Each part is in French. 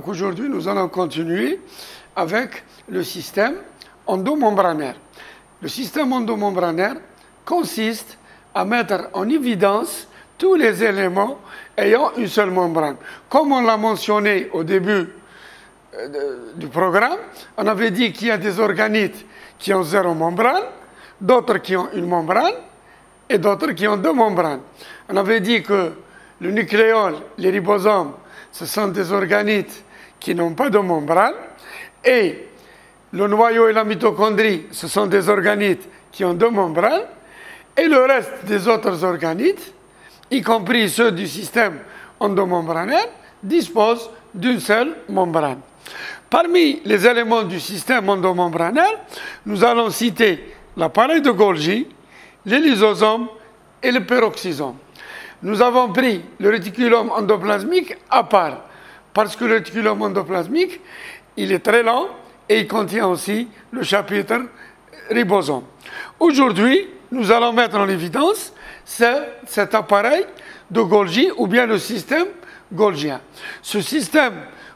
Donc aujourd'hui, nous allons continuer avec le système endomembranaire. Le système endomembranaire consiste à mettre en évidence tous les éléments ayant une seule membrane. Comme on l'a mentionné au début du programme, on avait dit qu'il y a des organites qui ont 0 membrane, d'autres qui ont une membrane et d'autres qui ont 2 membranes. On avait dit que le nucléole, les ribosomes, ce sont des organites qui n'ont pas de membrane, et le noyau et la mitochondrie, ce sont des organites qui ont 2 membranes, et le reste des autres organites, y compris ceux du système endomembranaire, disposent d'une seule membrane. Parmi les éléments du système endomembranaire, nous allons citer l'appareil de Golgi, les lysosomes et le peroxysome. Nous avons pris le réticulum endoplasmique à part, parce que le réticulum endoplasmique, il est très lent et il contient aussi le chapitre ribosome. Aujourd'hui, nous allons mettre en évidence cet appareil de Golgi ou bien le système golgien. Ce système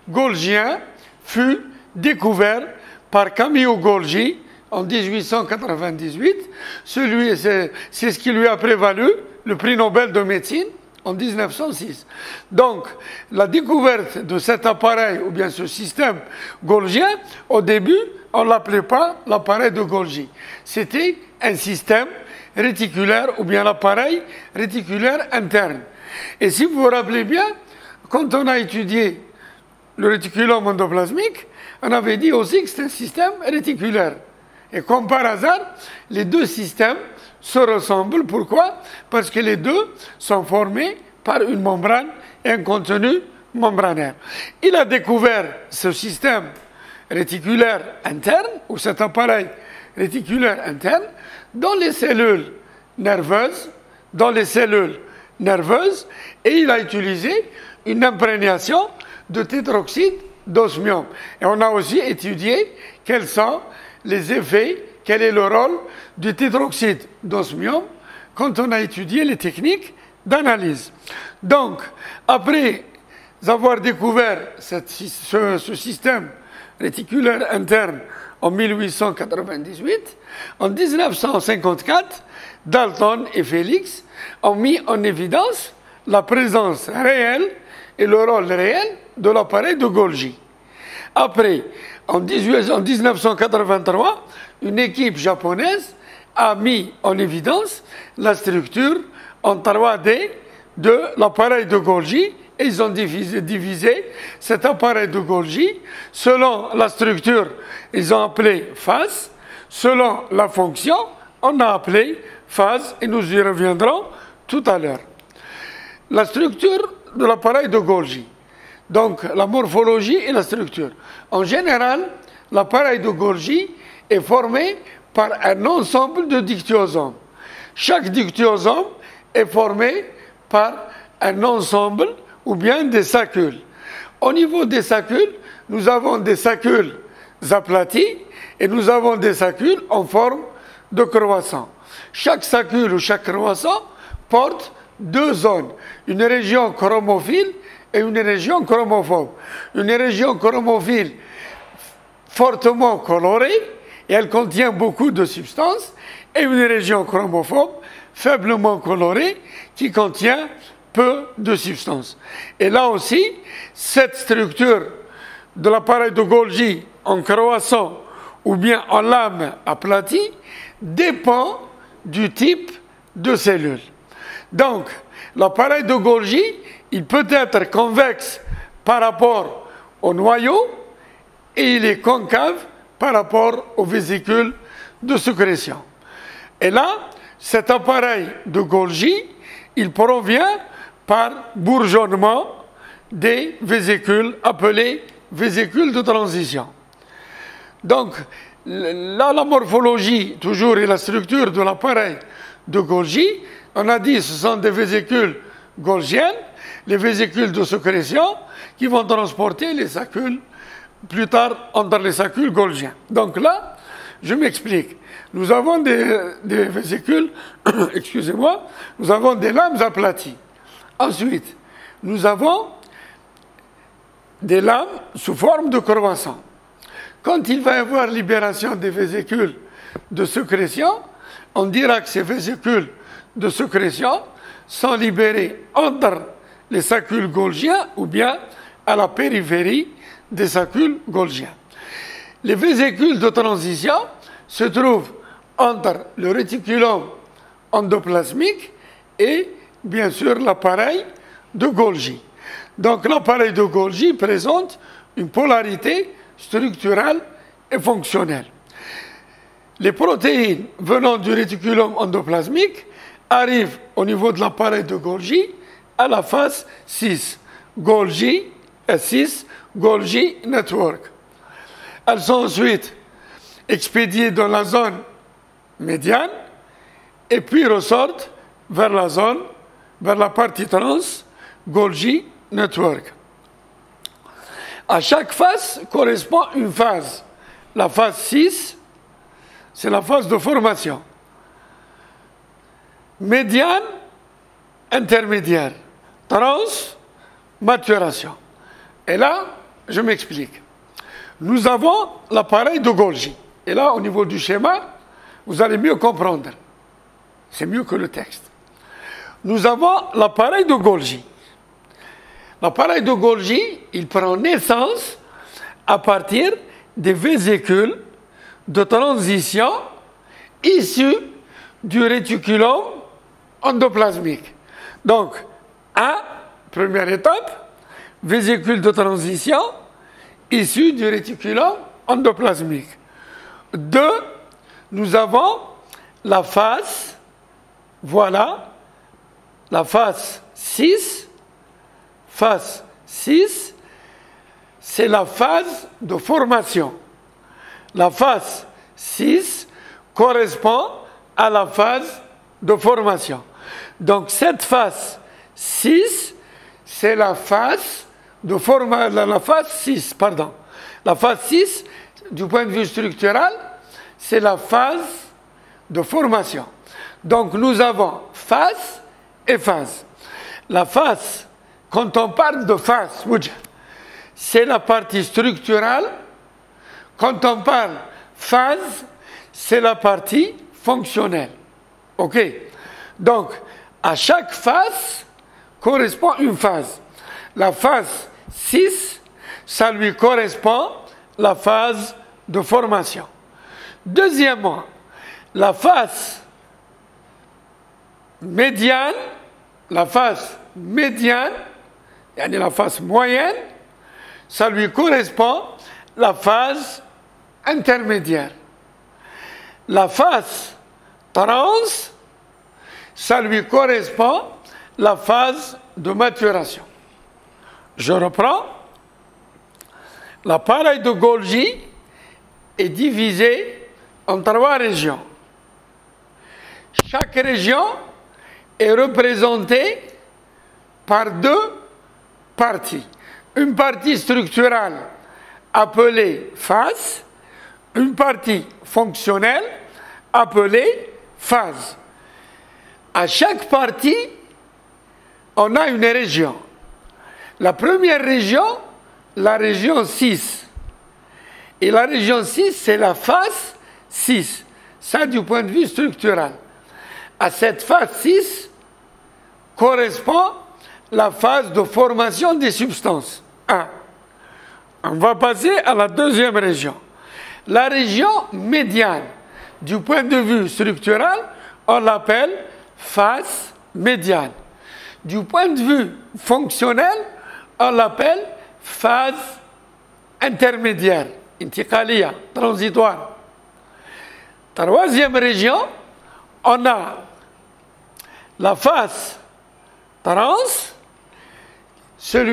golgien fut découvert par Camillo Golgi en 1898. C'est ce qui lui a prévalu le prix Nobel de médecine en 1906. Donc, la découverte de cet appareil, ou bien ce système golgien, au début, on ne l'appelait pas l'appareil de Golgi. C'était un système réticulaire, ou bien l'appareil réticulaire interne. Et si vous vous rappelez bien, quand on a étudié le réticulum endoplasmique, on avait dit aussi que c'est un système réticulaire. Et comme par hasard, les deux systèmes se ressemblent. Pourquoi? Parce que les deux sont formés par une membrane et un contenu membranaire. Il a découvert ce système réticulaire interne, ou cet appareil réticulaire interne, dans les cellules nerveuses, et il a utilisé une imprégnation de tétroxyde d'osmium. Et on a aussi étudié quels sont les effets, quel est le rôle du tétroxyde d'osmium quand on a étudié les techniques d'analyse. Donc, après avoir découvert ce système réticulaire interne en 1898, en 1954, Dalton et Félix ont mis en évidence la présence réelle et le rôle réel de l'appareil de Golgi. Après, en 1983, une équipe japonaise a mis en évidence la structure en 3D de l'appareil de Golgi, et ils ont divisé cet appareil de Golgi selon la structure, ils ont appelé phase, selon la fonction, on a appelé phase, et nous y reviendrons tout à l'heure. La structure de l'appareil de Golgi, donc la morphologie et la structure. En général, l'appareil de Golgi est formé par un ensemble de dictyosomes. Chaque dictyosome est formé par un ensemble ou bien des saccules. Au niveau des saccules, nous avons des saccules aplaties et nous avons des saccules en forme de croissant. Chaque saccule ou chaque croissant porte 2 zones, une région chromophile et une région chromophobe. Une région chromophile fortement colorée, et elle contient beaucoup de substances, et une région chromophobe faiblement colorée qui contient peu de substances. Et là aussi, cette structure de l'appareil de Golgi en croissant ou bien en lame aplatie dépend du type de cellule. Donc, l'appareil de Golgi, il peut être convexe par rapport au noyau et il est concave par rapport aux vésicules de sécrétion. Et là, cet appareil de Golgi, il provient par bourgeonnement des vésicules appelées vésicules de transition. Donc, là, la morphologie, toujours, et la structure de l'appareil de Golgi, on a dit que ce sont des vésicules golgiennes, les vésicules de sécrétion, qui vont transporter les saccules, plus tard, entre les saccules golgiens. Donc là, je m'explique. Nous avons des vésicules, excusez-moi, nous avons des lames aplaties. Ensuite, nous avons des lames sous forme de croissant. Quand il va y avoir libération des vésicules de sécrétion, on dira que ces vésicules de sécrétion sont libérées entre les sacules golgiens ou bien à la périphérie des sacules golgiens. Les vésicules de transition se trouvent entre le réticulum endoplasmique et bien sûr l'appareil de Golgi. Donc l'appareil de Golgi présente une polarité structurelle et fonctionnelle. Les protéines venant du réticulum endoplasmique arrivent au niveau de l'appareil de Golgi à la phase 6, Golgi S6, Golgi Network. Elles sont ensuite expédiées dans la zone médiane et puis ressortent vers la partie trans, Golgi Network. À chaque phase correspond une phase. La phase 6, c'est la phase de formation. Médiane, intermédiaire. Trans, maturation. Et là, je m'explique. Nous avons l'appareil de Golgi. Et là, au niveau du schéma, vous allez mieux comprendre. C'est mieux que le texte. Nous avons l'appareil de Golgi. L'appareil de Golgi, il prend naissance à partir des vésicules de transition issus du réticulum endoplasmique. Donc, première étape, vésicule de transition issus du réticulum endoplasmique. 2, nous avons la phase, voilà, la phase 6. Phase 6, c'est la phase de formation. La phase 6 correspond à la phase de formation. Donc cette phase 6, c'est la phase de formation, la phase 6, pardon. La phase 6, du point de vue structural, c'est la phase de formation. Donc nous avons phase et phase. La phase, quand on parle de phase, c'est la partie structurale. Quand on parle phase, c'est la partie fonctionnelle. OK? Donc, à chaque phase correspond une phase. La phase 6, ça lui correspond la phase de formation. Deuxièmement, la phase médiane, la phase moyenne, ça lui correspond la phase intermédiaire. La phase trans, ça lui correspond la phase de maturation. Je reprends. L'appareil de Golgi est divisé en 3 régions. Chaque région est représentée par 2 parties. Une partie structurale appelée phase, une partie fonctionnelle appelée phase. À chaque partie, on a une région. La première région, la région 6. Et la région 6, c'est la phase 6. Ça, du point de vue structural. À cette phase 6 correspond la phase de formation des substances. On va passer à la deuxième région. La région médiane, du point de vue structural, on l'appelle phase médiane. Du point de vue fonctionnel, on l'appelle phase intermédiaire, intiqaliya, transitoire. Troisième région, on a la phase trans, ça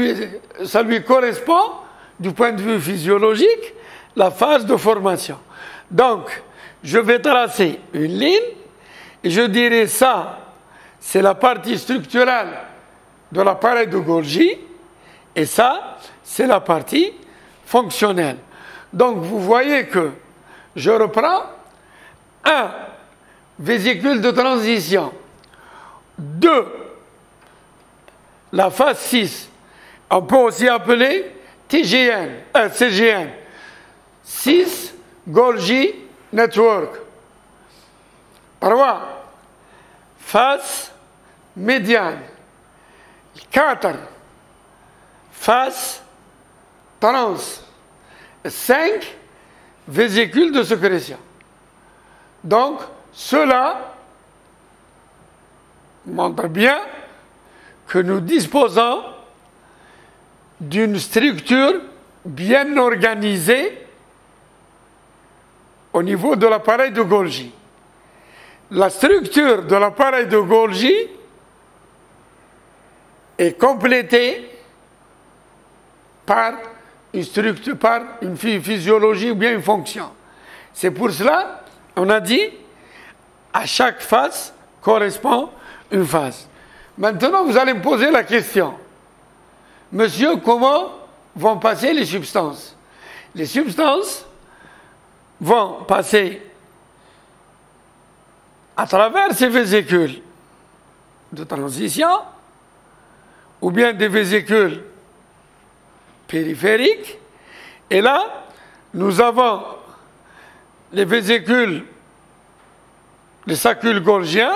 lui correspond, du point de vue physiologique, la phase de formation. Donc, je vais tracer une ligne, et je dirais ça, c'est la partie structurelle de l'appareil de Golgi, et ça, c'est la partie fonctionnelle. Donc, vous voyez que je reprends 1, vésicule de transition. 2, la phase 6. On peut aussi appeler CGN, 6 Golgi Network. 3 face médiane. 4 face trans. 5 vésicules de sécrétion. Donc, cela montre bien que nous disposons d'une structure bien organisée au niveau de l'appareil de Golgi. La structure de l'appareil de Golgi est complétée par une physiologie ou bien une fonction. C'est pour cela on a dit à chaque face correspond une phase. Maintenant, vous allez me poser la question. Monsieur, comment vont passer les substances? Les substances vont passer à travers ces vésicules de transition ou bien des vésicules périphériques. Et là, nous avons les vésicules, les sacules golgiens,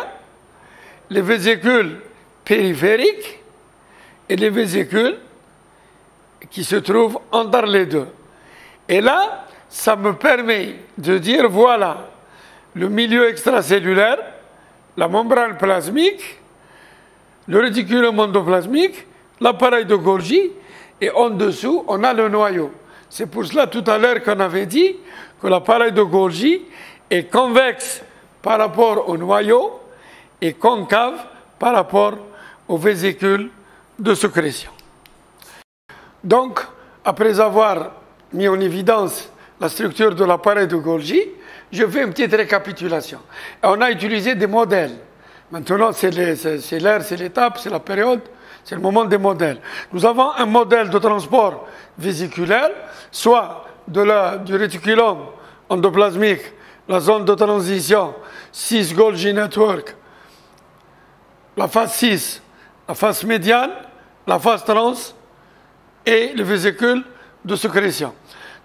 les vésicules périphériques et les vésicules qui se trouvent entre les deux. Et là, ça me permet de dire, voilà, le milieu extracellulaire, la membrane plasmique, le réticulum endoplasmique, l'appareil de Golgi, et en dessous, on a le noyau. C'est pour cela, tout à l'heure, qu'on avait dit que l'appareil de Golgi est convexe par rapport au noyau et concave par rapport aux vésicules de sécrétion. Donc, après avoir mis en évidence la structure de l'appareil de Golgi, je fais une petite récapitulation. Et on a utilisé des modèles. Maintenant, c'est l'ère, c'est l'étape, c'est la période, c'est le moment des modèles. Nous avons un modèle de transport vésiculaire, soit du réticulum endoplasmique, la zone de transition 6 Golgi Network, la phase 6, la phase médiane, la phase trans et les vésicules de sécrétion.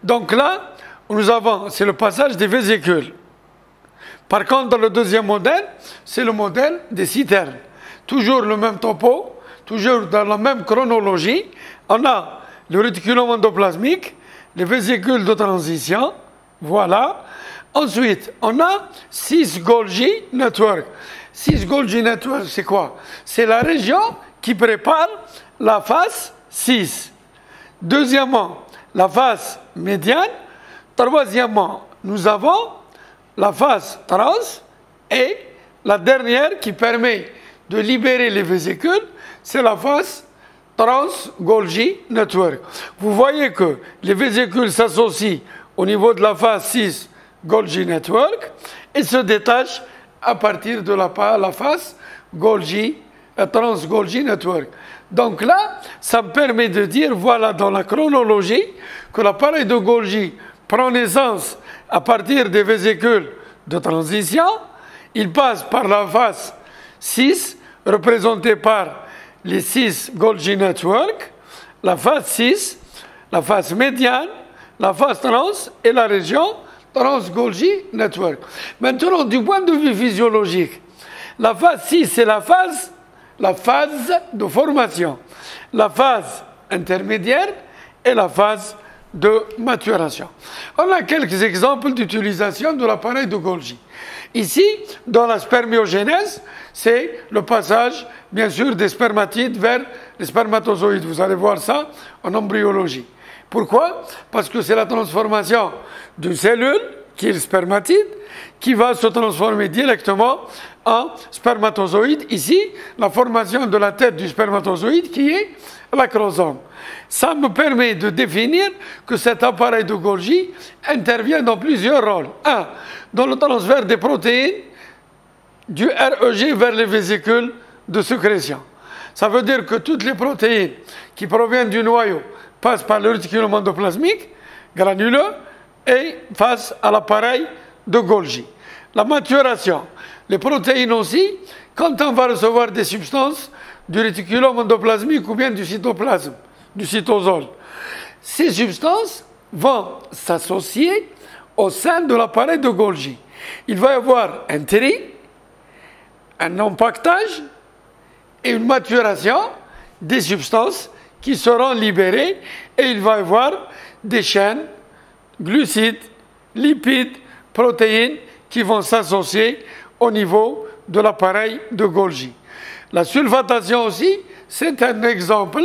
Donc là, nous avons, c'est le passage des vésicules. Par contre, le deuxième modèle, c'est le modèle des citernes. Toujours le même topo, toujours dans la même chronologie. On a le réticulum endoplasmique, les vésicules de transition, voilà. Ensuite, on a 6 Golgi Network. 6 Golgi Network, c'est quoi? C'est la région qui prépare la phase 6. Deuxièmement, la phase médiane. Troisièmement, nous avons la phase trans et la dernière qui permet de libérer les vésicules, c'est la phase trans-Golgi Network. Vous voyez que les vésicules s'associent au niveau de la phase 6 Golgi Network et se détachent à partir de la phase trans-Golgi Network. Donc là, ça me permet de dire, voilà, dans la chronologie, que l'appareil de Golgi prend naissance à partir des vésicules de transition. Il passe par la phase 6, représentée par les 6 Golgi Network, la phase 6, la phase médiane, la phase trans et la région trans-Golgi Network. Maintenant, du point de vue physiologique, la phase 6, c'est la phase de formation, la phase intermédiaire et la phase de maturation. On a quelques exemples d'utilisation de l'appareil de Golgi. Ici, dans la spermiogénèse, c'est le passage, bien sûr, des spermatides vers les spermatozoïdes. Vous allez voir ça en embryologie. Pourquoi? Parce que c'est la transformation d'une cellule, qui est le spermatide, qui va se transformer directement en spermatozoïde. Ici, la formation de la tête du spermatozoïde qui est l'acrosome. Ça me permet de définir que cet appareil de Golgi intervient dans plusieurs rôles. Un, dans le transfert des protéines du REG vers les vésicules de sécrétion. Ça veut dire que toutes les protéines qui proviennent du noyau passent par le réticulum endoplasmique, granuleux, et face à l'appareil de Golgi. La maturation, les protéines aussi, quand on va recevoir des substances du réticulum endoplasmique ou bien du cytoplasme, du cytosol, ces substances vont s'associer au sein de l'appareil de Golgi. Il va y avoir un tri, un empaquetage et une maturation des substances qui seront libérées et il va y avoir des chaînes, glucides, lipides, protéines qui vont s'associer au niveau de l'appareil de Golgi. La sulfatation aussi, c'est un exemple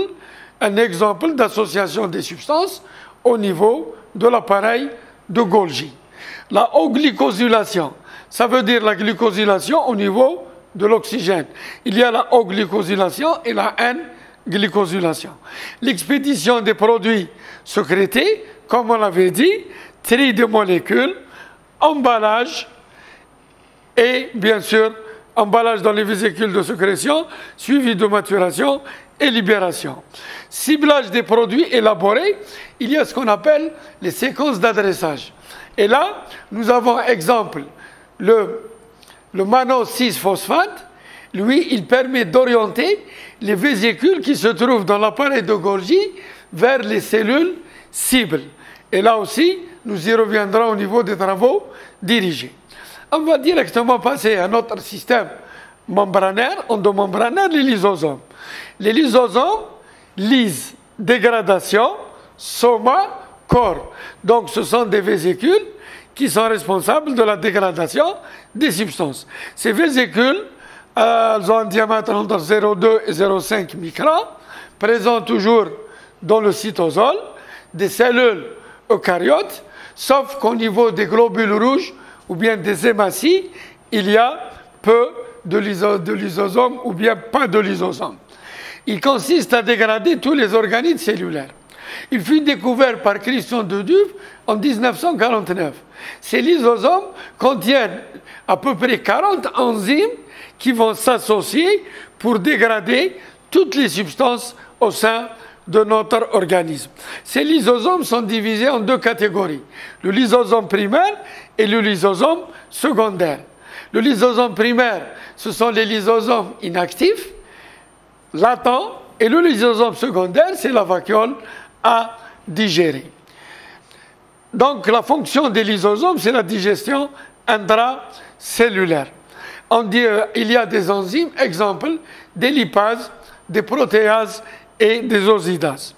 d'association des substances au niveau de l'appareil de Golgi. La euglycosylation, ça veut dire la glycosylation au niveau de l'oxygène. Il y a la euglycosylation et la N-glycosylation. L'expédition des produits sécrétés, comme on l'avait dit, tri de molécules, emballage et bien sûr emballage dans les vésicules de sécrétion, suivi de maturation et libération. Ciblage des produits élaborés, il y a ce qu'on appelle les séquences d'adressage. Et là, nous avons exemple le mannose 6-phosphate. Lui, il permet d'orienter les vésicules qui se trouvent dans l'appareil de Golgi vers les cellules cibles. Et là aussi, nous y reviendrons au niveau des travaux dirigés. On va directement passer à notre système membranaire, endomembranaire, les lysosomes. Les lysosomes lisent dégradation, soma, corps. Donc ce sont des vésicules qui sont responsables de la dégradation des substances. Ces vésicules, elles ont un diamètre entre 0,2 et 0,5 microns, présents toujours dans le cytosol, des cellules eucaryotes, sauf qu'au niveau des globules rouges ou bien des hématies, il y a peu de lysosomes ou bien pas de lysosomes. Il consiste à dégrader tous les organites cellulaires. Il fut découvert par Christian de Duve en 1949. Ces lysosomes contiennent à peu près 40 enzymes qui vont s'associer pour dégrader toutes les substances au sein de notre organisme. Ces lysosomes sont divisés en deux catégories, le lysosome primaire et le lysosome secondaire. Le lysosome primaire, ce sont les lysosomes inactifs, latents, et le lysosome secondaire, c'est la vacuole à digérer. Donc la fonction des lysosomes, c'est la digestion intracellulaire. On dit il y a des enzymes, exemple, des lipases, des protéases et des osidases.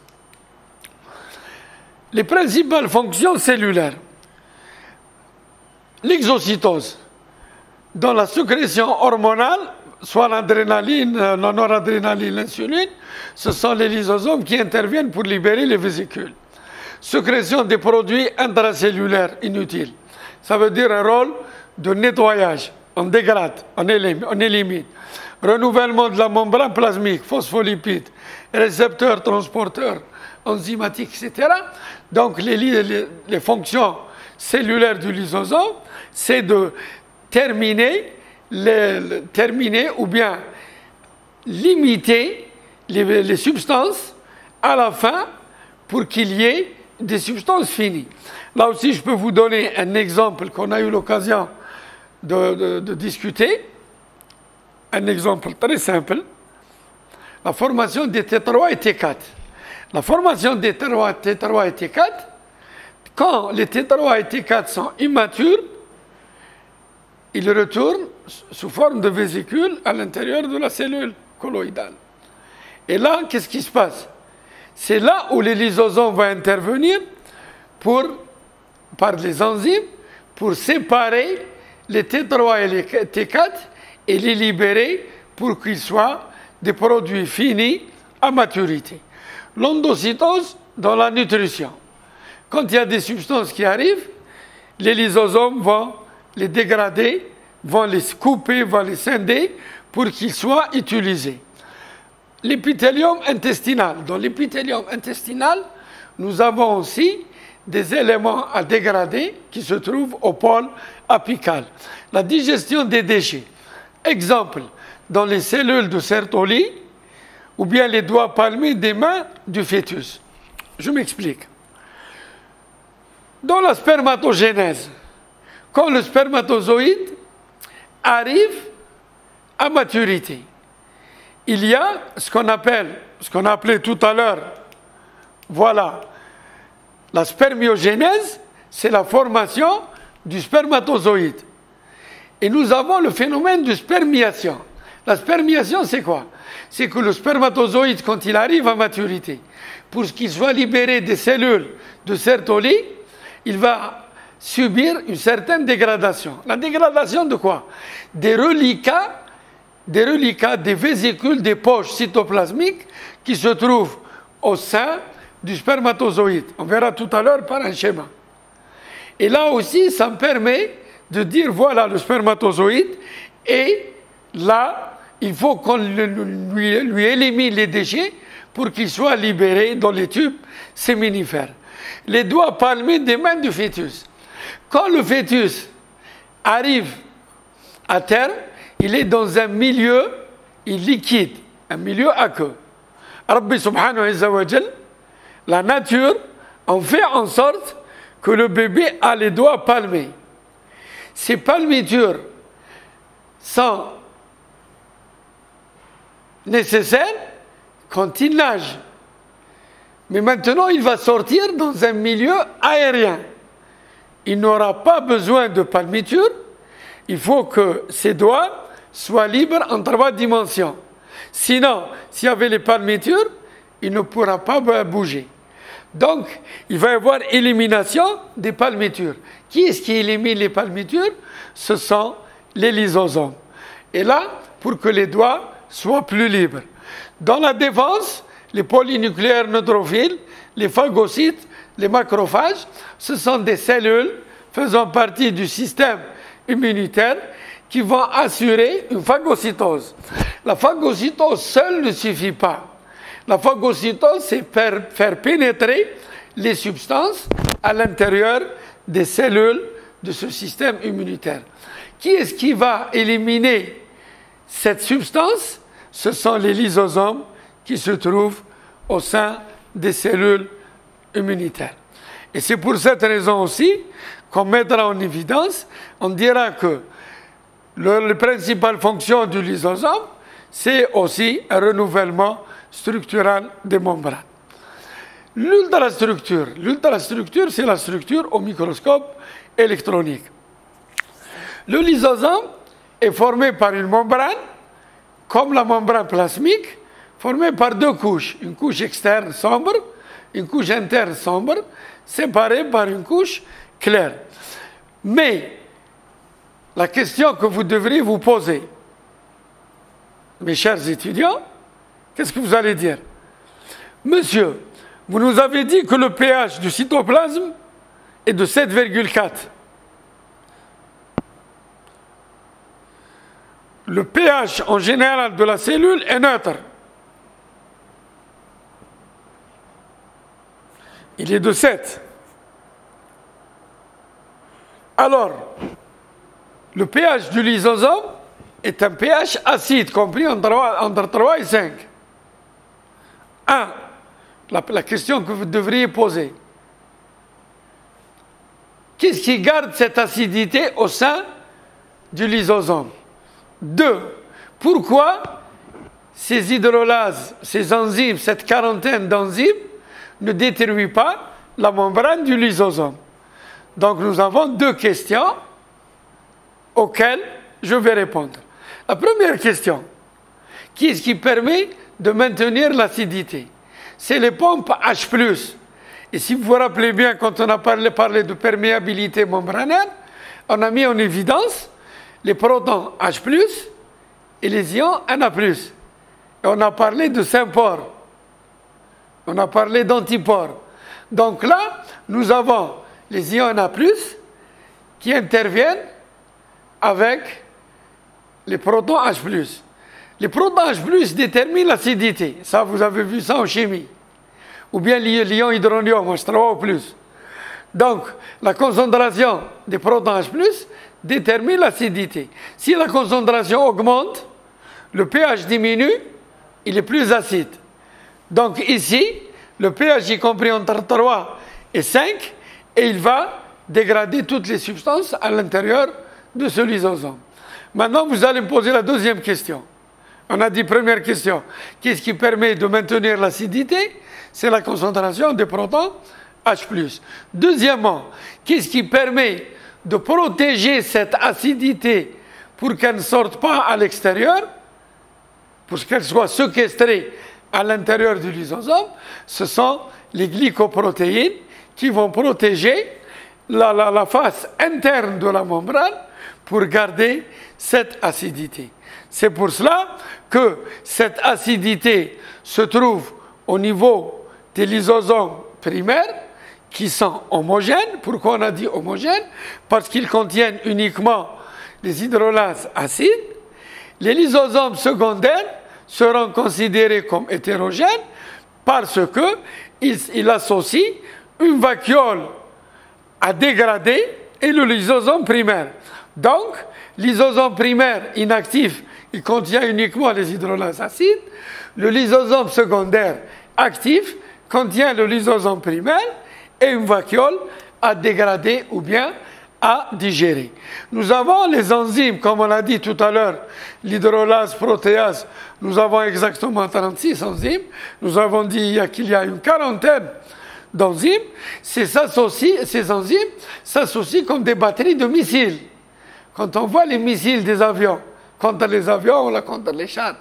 Les principales fonctions cellulaires. L'exocytose. Dans la sécrétion hormonale, soit l'adrénaline, la noradrénaline, l'insuline, ce sont les lysosomes qui interviennent pour libérer les vésicules. Sécrétion des produits intracellulaires inutiles. Ça veut dire un rôle de nettoyage. On dégrade, on élimine. Renouvellement de la membrane plasmique, phospholipides, récepteurs, transporteurs, enzymatiques, etc. Donc les fonctions cellulaires du lysosome, c'est de terminer ou bien limiter les substances à la fin pour qu'il y ait des substances finies. Là aussi, je peux vous donner un exemple qu'on a eu l'occasion de discuter. Un exemple très simple. La formation des T3 et T4. La formation des T3 et T4, quand les T3 et T4 sont immatures, ils retournent sous forme de vésicules à l'intérieur de la cellule colloïdale. Et là, qu'est-ce qui se passe? C'est là où les lysosomes vont intervenir par les enzymes pour séparer les T3 et les T4 et les libérer pour qu'ils soient des produits finis à maturité. L'endocytose dans la nutrition. Quand il y a des substances qui arrivent, les lysosomes vont les dégrader, vont les couper, vont les scinder pour qu'ils soient utilisés. L'épithélium intestinal. Dans l'épithélium intestinal, nous avons aussi des éléments à dégrader qui se trouvent au pôle apical. La digestion des déchets. Exemple, dans les cellules de Sertoli ou bien les doigts palmés des mains du fœtus. Je m'explique. Dans la spermatogénèse, quand le spermatozoïde arrive à maturité, il y a ce qu'on appelle, ce qu'on appelait tout à l'heure, voilà, La spermiogénèse, c'est la formation du spermatozoïde. Et nous avons le phénomène de spermiation. La spermiation, c'est quoi? C'est que le spermatozoïde, quand il arrive à maturité, pour qu'il soit libéré des cellules de Sertoli, il va subir une certaine dégradation. La dégradation de quoi? Des reliquats, des vésicules, des poches cytoplasmiques qui se trouvent au sein du spermatozoïde. On verra tout à l'heure par un schéma. Et là aussi, ça me permet de dire, voilà le spermatozoïde, et là, il faut qu'on lui élimine les déchets pour qu'il soit libéré dans les tubes séminifères. Les doigts palmés des mains du fœtus. Quand le fœtus arrive à terme, il est dans un milieu liquide, un milieu aqueux. Rabbi subhanahu wa ta'ala, la nature en fait en sorte que le bébé a les doigts palmés. Ces palmitures sont nécessaires quand il nage. Mais maintenant, il va sortir dans un milieu aérien. Il n'aura pas besoin de palmiture. Il faut que ses doigts soient libres en 3 dimensions. Sinon, s'il y avait les palmitures, il ne pourra pas bouger. Donc, il va y avoir élimination des palmitures. Qui est-ce qui élimine les palmitures? Ce sont les lysosomes. Et là, pour que les doigts soient plus libres. Dans la défense, les polynucléaires neutrophiles, les phagocytes, les macrophages, ce sont des cellules faisant partie du système immunitaire qui vont assurer une phagocytose. La phagocytose seule ne suffit pas. La phagocytose, c'est faire pénétrer les substances à l'intérieur des cellules de ce système immunitaire. Qui est-ce qui va éliminer cette substance? Ce sont les lysosomes qui se trouvent au sein des cellules immunitaires. Et c'est pour cette raison aussi qu'on mettra en évidence, on dira que la principale fonction du lysosome, c'est aussi un renouvellement structural des membranes. L'ultrastructure, c'est la structure au microscope électronique. Le lysosome est formé par une membrane, comme la membrane plasmique, formée par 2 couches. Une couche externe sombre, une couche interne sombre, séparée par une couche claire. Mais la question que vous devriez vous poser, mes chers étudiants, qu'est-ce que vous allez dire? Monsieur, vous nous avez dit que le pH du cytoplasme est de 7,4. Le pH en général de la cellule est neutre. Il est de 7. Alors, le pH du lysosome est un pH acide, compris entre 3 et 5. 1. La question que vous devriez poser. Qu'est-ce qui garde cette acidité au sein du lysosome? 2. Pourquoi ces hydrolases, ces enzymes, cette quarantaine d'enzymes ne détruisent pas la membrane du lysosome? Donc nous avons 2 questions auxquelles je vais répondre. La première question, qui est-ce qui permet de maintenir l'acidité? C'est les pompes H+. Et si vous vous rappelez bien, quand on a parlé de perméabilité membranaire, on a mis en évidence les protons H+, et les ions Na+. Et on a parlé de sympores. On a parlé d'antipores. Donc là, nous avons les ions Na+, qui interviennent avec les protons H+. Les protons H+, déterminent l'acidité. Ça, vous avez vu ça en chimie. Ou bien l'ion hydronium, H3 ou plus. Donc, la concentration des protons H+, détermine l'acidité. Si la concentration augmente, le pH diminue, il est plus acide. Donc ici, le pH est compris entre 3 et 5, et il va dégrader toutes les substances à l'intérieur de ce lysosome. Maintenant, vous allez me poser la deuxième question. On a dit première question, qu'est-ce qui permet de maintenir l'acidité? C'est la concentration des protons H+. Deuxièmement, qu'est-ce qui permet de protéger cette acidité pour qu'elle ne sorte pas à l'extérieur, pour qu'elle soit séquestrée à l'intérieur du lysosome? Ce sont les glycoprotéines qui vont protéger la face interne de la membrane pour garder cette acidité. C'est pour cela que cette acidité se trouve au niveau des lysosomes primaires qui sont homogènes. Pourquoi on a dit homogènes? Parce qu'ils contiennent uniquement les hydrolases acides. Les lysosomes secondaires seront considérés comme hétérogènes parce qu'ils associent une vacuole à dégrader et le lysosome primaire. Donc, lysosome primaire inactif, il contient uniquement les hydrolases acides. Le lysosome secondaire actif contient le lysosome primaire et une vacuole à dégrader ou bien à digérer. Nous avons les enzymes, comme on l'a dit tout à l'heure, l'hydrolase, protéase, nous avons exactement 36 enzymes. Nous avons dit qu'il y a une quarantaine d'enzymes. Ces enzymes s'associent comme des batteries de missiles. Quand on voit les missiles des avions, contre les avions, on l'a contre les chars.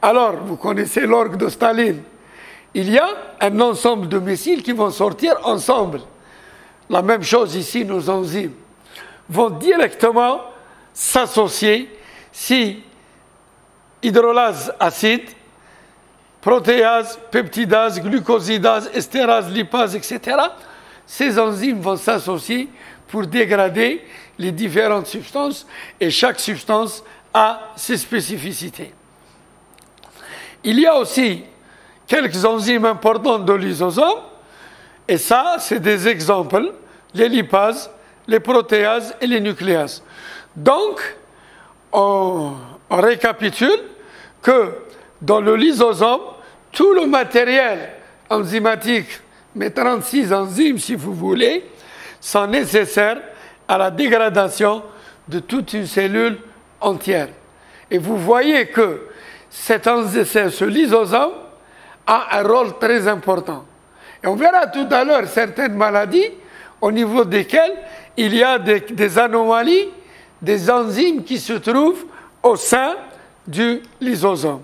Alors, vous connaissez l'orgue de Staline. Il y a un ensemble de missiles qui vont sortir ensemble. La même chose ici, nos enzymes vont directement s'associer si hydrolase acide, protéase, peptidase, glucosidase, estérase, lipase, etc. Ces enzymes vont s'associer pour dégrader les différentes substances et chaque substance a ses spécificités. Il y a aussi quelques enzymes importantes de lysosome et ça, c'est des exemples, les lipases, les protéases et les nucléases. Donc, on récapitule que dans le lysosome, tout le matériel enzymatique, mais 36 enzymes si vous voulez, sont nécessaires à la dégradation de toute une cellule entière. Et vous voyez que ce lysosome a un rôle très important. Et on verra tout à l'heure certaines maladies au niveau desquelles il y a des anomalies, des enzymes qui se trouvent au sein du lysosome.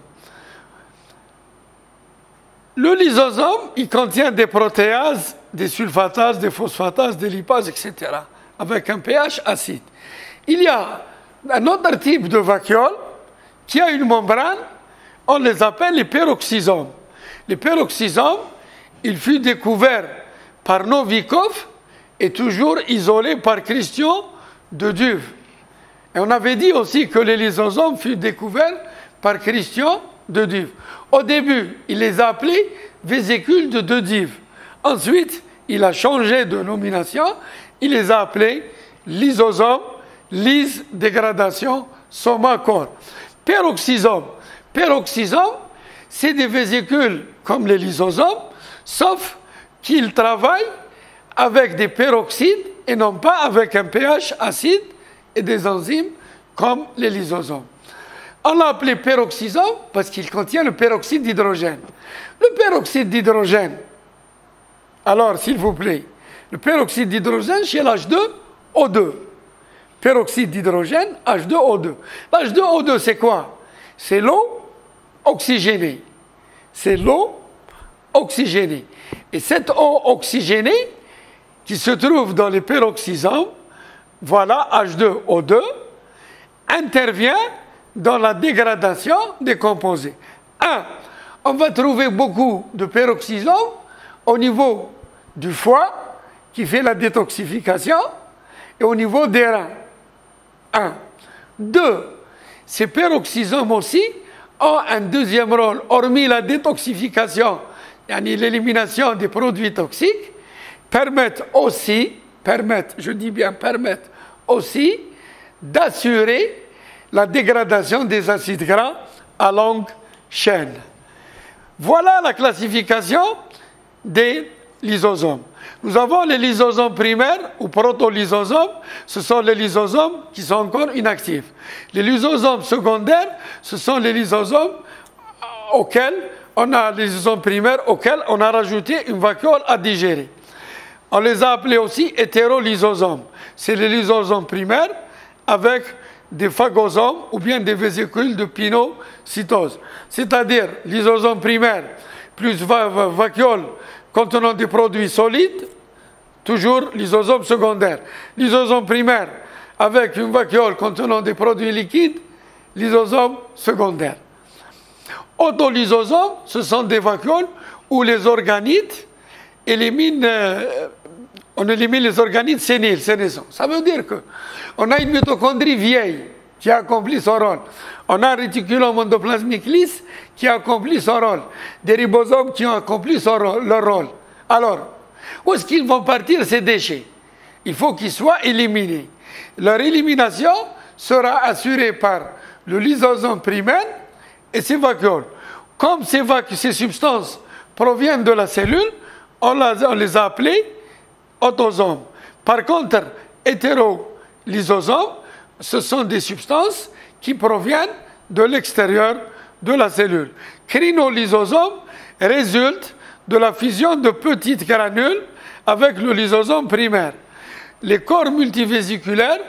Le lysosome, il contient des protéases, des sulfatases, des phosphatases, des lipases, etc., avec un pH acide. Il y a un autre type de vacuole qui a une membrane, on les appelle les peroxysomes. Les peroxysomes, il fut découvert par Novikov et toujours isolé par Christian de Duve. Et on avait dit aussi que les lysosomes furent découverts par Christian de Duve. Au début, il les a appelés vésicules de De Duve. Ensuite, il a changé de nomination, il les a appelés lysosomes, lys, dégradation, soma, corps. Peroxysome. Peroxysome, c'est des vésicules comme les lysosomes, sauf qu'ils travaillent avec des peroxydes et non pas avec un pH acide et des enzymes comme les lysosomes. On l'a appelé peroxysome parce qu'il contient le peroxyde d'hydrogène. Le peroxyde d'hydrogène, alors s'il vous plaît, le peroxyde d'hydrogène chez l'H2O2. Peroxyde d'hydrogène, H2O2. L'H2O2, c'est quoi? C'est l'eau oxygénée. C'est l'eau oxygénée. Et cette eau oxygénée qui se trouve dans les peroxysomes, voilà, H2O2, intervient dans la dégradation des composés. On va trouver beaucoup de peroxysomes au niveau du foie, qui fait la détoxification, et au niveau des reins. 2. Ces peroxysomes aussi ont un deuxième rôle, hormis la détoxification, l'élimination des produits toxiques, permettent aussi d'assurer la dégradation des acides gras à longue chaîne. Voilà la classification des lysosomes. Nous avons les lysosomes primaires ou protolysosomes, ce sont les lysosomes qui sont encore inactifs. Les lysosomes secondaires, ce sont les lysosomes auxquels on a les lysosomes primaires auxquels on a rajouté une vacuole à digérer. On les a appelés aussi hétérolysosomes. C'est les lysosomes primaires avec des phagosomes ou bien des vésicules de pinocytose. C'est-à-dire lysosome primaire plus vacuole contenant des produits solides, toujours lysosome secondaire. Lysosome primaire avec une vacuole contenant des produits liquides, lysosome secondaire. Autolysosomes, ce sont des vacuoles où les organites éliminent, on élimine les organites séniles, sénescents. Ça veut dire qu'on a une mitochondrie vieille qui a accompli son rôle. On a un réticulum endoplasmique lisse qui a accompli son rôle. Des ribosomes qui ont accompli leur rôle. Alors, où est-ce qu'ils vont partir ces déchets? Il faut qu'ils soient éliminés. Leur élimination sera assurée par le lysosome primaire et ses vacuoles. Comme ces substances proviennent de la cellule, on les a appelés autosomes. Par contre, hétérolysosomes, ce sont des substances qui proviennent de l'extérieur de la cellule. Crinolysosome résulte de la fusion de petites granules avec le lysosome primaire. Les corps multivésiculaires,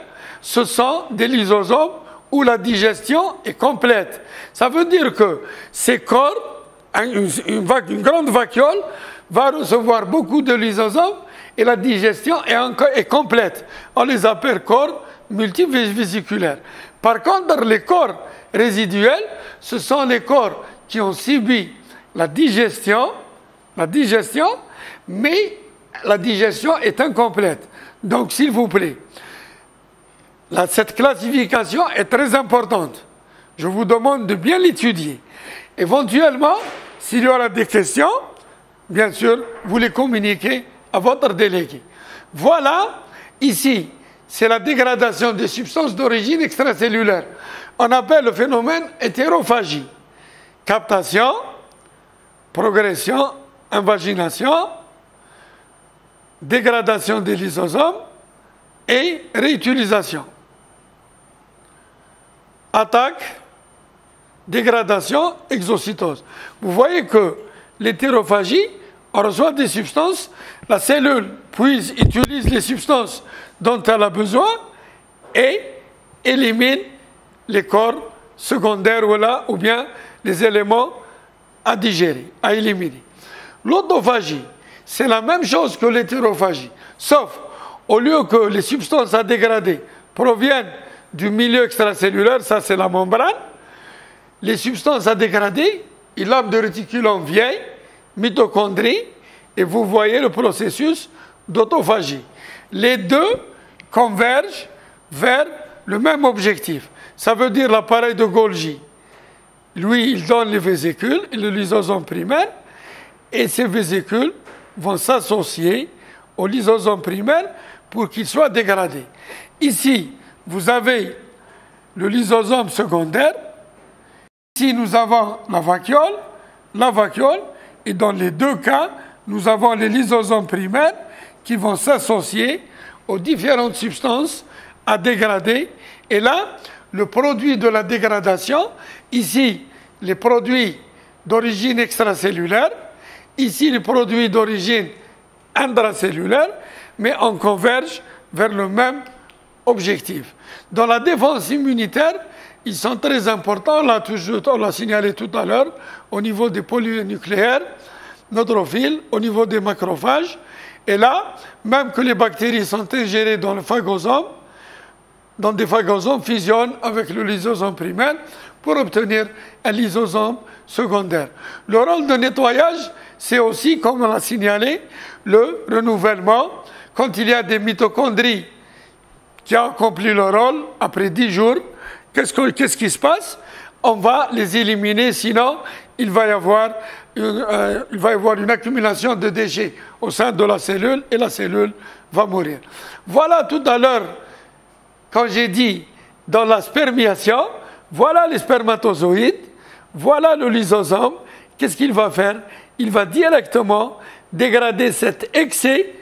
ce sont des lysosomes où la digestion est complète. Ça veut dire que ces corps, une grande vacuole, va recevoir beaucoup de lysosomes et la digestion est complète. On les appelle corps multivésiculaires. Par contre, les corps résiduels, ce sont les corps qui ont subi la digestion, mais la digestion est incomplète. Donc, s'il vous plaît, cette classification est très importante. Je vous demande de bien l'étudier. Éventuellement, s'il y aura des questions, bien sûr, vous les communiquez à votre délégué. Voilà, ici, c'est la dégradation des substances d'origine extracellulaire. On appelle le phénomène hétérophagie. Captation, progression, invagination, dégradation des lysosomes et réutilisation. Attaque, dégradation, exocytose. Vous voyez que l'hétérophagie, on reçoit des substances, la cellule utilise les substances dont elle a besoin et élimine les corps secondaires ou bien les éléments à digérer, à éliminer. L'autophagie, c'est la même chose que l'hétérophagie, sauf au lieu que les substances à dégrader proviennent du milieu extracellulaire, ça c'est la membrane, les substances à dégrader, il a de réticulum vieille, mitochondrie, et vous voyez le processus d'autophagie. Les deux convergent vers le même objectif. Ça veut dire l'appareil de Golgi. Lui, il donne les vésicules, le lysosome primaire, et ces vésicules vont s'associer au lysosome primaire pour qu'il soit dégradé. Ici, vous avez le lysosome secondaire. Ici, nous avons la vacuole, et dans les deux cas, nous avons les lysosomes primaires qui vont s'associer aux différentes substances à dégrader. Et là, le produit de la dégradation, ici, les produits d'origine extracellulaire, ici, les produits d'origine intracellulaire, mais on converge vers le même objectif. Dans la défense immunitaire, ils sont très importants, on l'a signalé tout à l'heure, au niveau des polynucléaires, neutrophiles, au niveau des macrophages. Et là, même que les bactéries sont ingérées dans le phagosome, dans des phagosomes fusionnent avec le lysosome primaire pour obtenir un lysosome secondaire. Le rôle de nettoyage, c'est aussi, comme on l'a signalé, le renouvellement. Quand il y a des mitochondries qui ont accompli leur rôle, après 10 jours, qu'est-ce qui se passe? On va les éliminer, sinon il va y avoir une accumulation de déchets au sein de la cellule et la cellule va mourir. Voilà tout à l'heure, quand j'ai dit dans la spermiation, voilà les spermatozoïdes, voilà le lysosome. Qu'est-ce qu'il va faire? Il va directement dégrader cet excès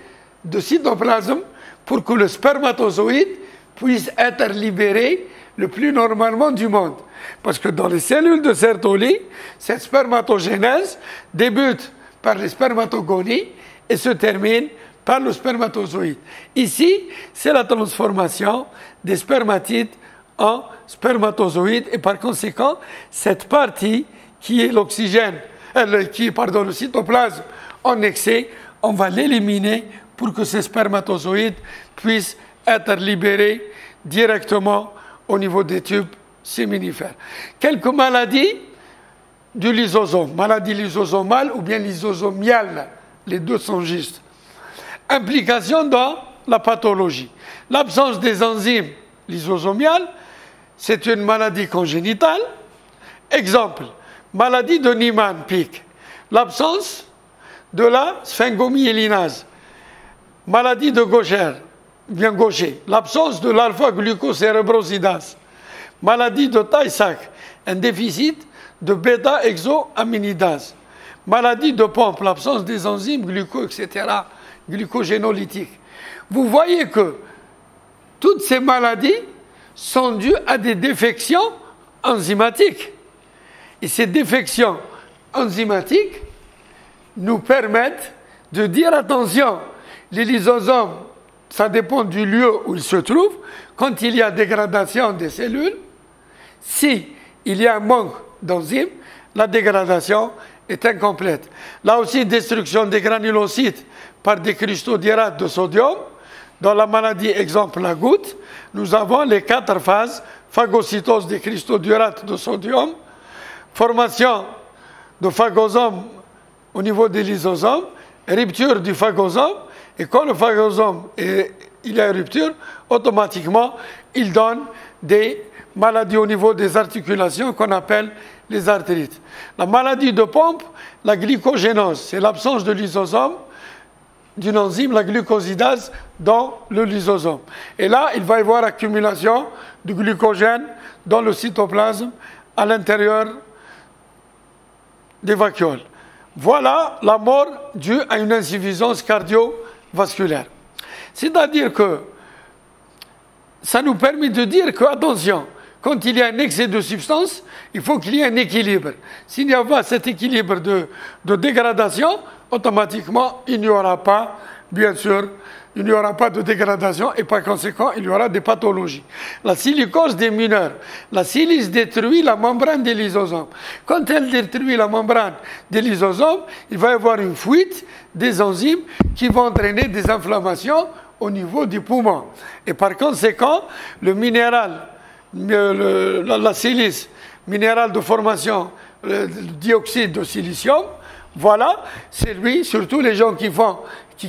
de cytoplasme pour que le spermatozoïde puisse être libéré le plus normalement du monde. Parce que dans les cellules de Sertoli, cette spermatogénèse débute par les spermatogonies et se termine par le spermatozoïde. Ici, c'est la transformation des spermatides en spermatozoïdes et par conséquent, cette partie qui est l'oxygène, le cytoplasme en excès, on va l'éliminer pour que ces spermatozoïdes puissent être libérés directement au niveau des tubes séminifères. Quelques maladies du lysosome, maladie lysosomale ou bien lysosomiale, les deux sont justes. Implication dans la pathologie. L'absence des enzymes lysosomiales, c'est une maladie congénitale. Exemple, maladie de Niemann-Pick. L'absence de la sphingomyélinase. Maladie de Gaucher, l'absence de l'alpha-glucocérébrosidase. Maladie de Tay-Sachs, un déficit de bêta-hexoaminidase. Maladie de Pompe, l'absence des enzymes glucogénolytiques. Vous voyez que toutes ces maladies sont dues à des défections enzymatiques. Et ces défections enzymatiques nous permettent de dire attention, les lysosomes, ça dépend du lieu où ils se trouvent. Quand il y a dégradation des cellules, si il y a un manque d'enzymes, la dégradation est incomplète. Là aussi, destruction des granulocytes par des cristaux d'hydrate de sodium. Dans la maladie, exemple la goutte, nous avons les 4 phases: phagocytose des cristaux d'hydrate de sodium, formation de phagosome au niveau des lysosomes, rupture du phagosome, et quand le phagosome il y a rupture, automatiquement, il donne des maladies au niveau des articulations qu'on appelle les arthrites. La maladie de Pompe, la glycogénose, c'est l'absence de lysosome, d'une enzyme, la glucosidase, dans le lysosome. Et là, il va y avoir accumulation du glucogène dans le cytoplasme à l'intérieur des vacuoles. Voilà la mort due à une insuffisance cardiovasculaire. C'est-à-dire que ça nous permet de dire que, attention, quand il y a un excès de substance, il faut qu'il y ait un équilibre. S'il n'y a pas cet équilibre de dégradation, automatiquement, il n'y aura pas, bien sûr, il n'y aura pas de dégradation et par conséquent, il y aura des pathologies. La silicose des mineurs. La silice détruit la membrane des lysosomes. Quand elle détruit la membrane des lysosomes, il va y avoir une fuite des enzymes qui vont entraîner des inflammations au niveau du poumon. Et par conséquent, le minéral, la silice, minéral de formation, le dioxyde de silicium, voilà, c'est lui, surtout les gens qui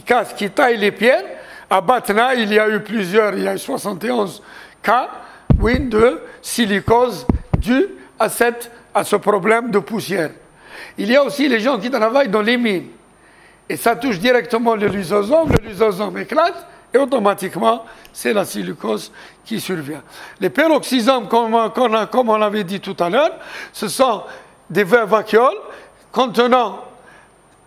cassent, qui taillent les pierres. À Batna, il y a eu 71 cas, oui, de silicose dû à ce problème de poussière. Il y a aussi les gens qui travaillent dans les mines. Et ça touche directement le lysosome éclate, et automatiquement, c'est la silicose qui survient. Les peroxysomes, comme on l'avait dit tout à l'heure, ce sont des vacuoles contenant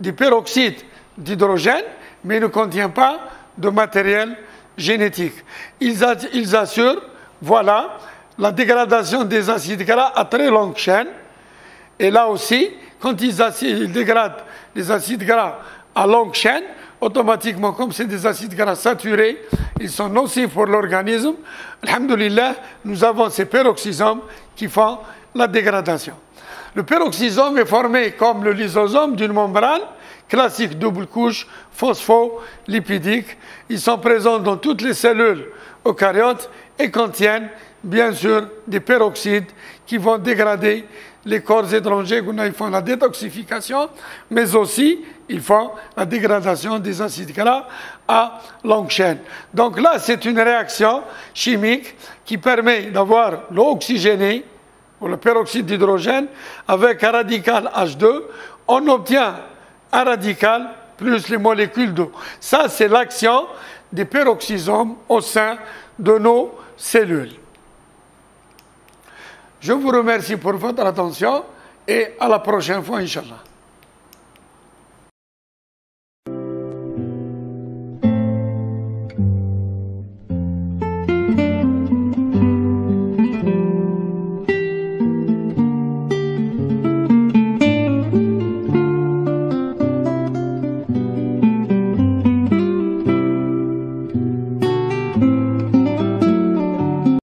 du peroxyde d'hydrogène, mais ne contiennent pas de matériel génétique. Ils assurent, voilà, la dégradation des acides gras à très longue chaîne. Et là aussi, quand ils dégradent les acides gras à longue chaîne, automatiquement, comme c'est des acides gras saturés, ils sont nocifs pour l'organisme. Alhamdulillah, nous avons ces peroxysomes qui font la dégradation. Le peroxysome est formé, comme le lysosome, d'une membrane classique double couche phospholipidique. Ils sont présents dans toutes les cellules eucaryotes et contiennent, bien sûr, des peroxydes qui vont dégrader les corps étrangers. Ils font la détoxification, mais aussi ils font la dégradation des acides gras à longue chaîne. Donc là, c'est une réaction chimique qui permet d'avoir l'eau oxygénée, ou le peroxyde d'hydrogène, avec un radical H2, on obtient un radical plus les molécules d'eau. Ça, c'est l'action des peroxysomes au sein de nos cellules. Je vous remercie pour votre attention et à la prochaine fois, Inch'Allah.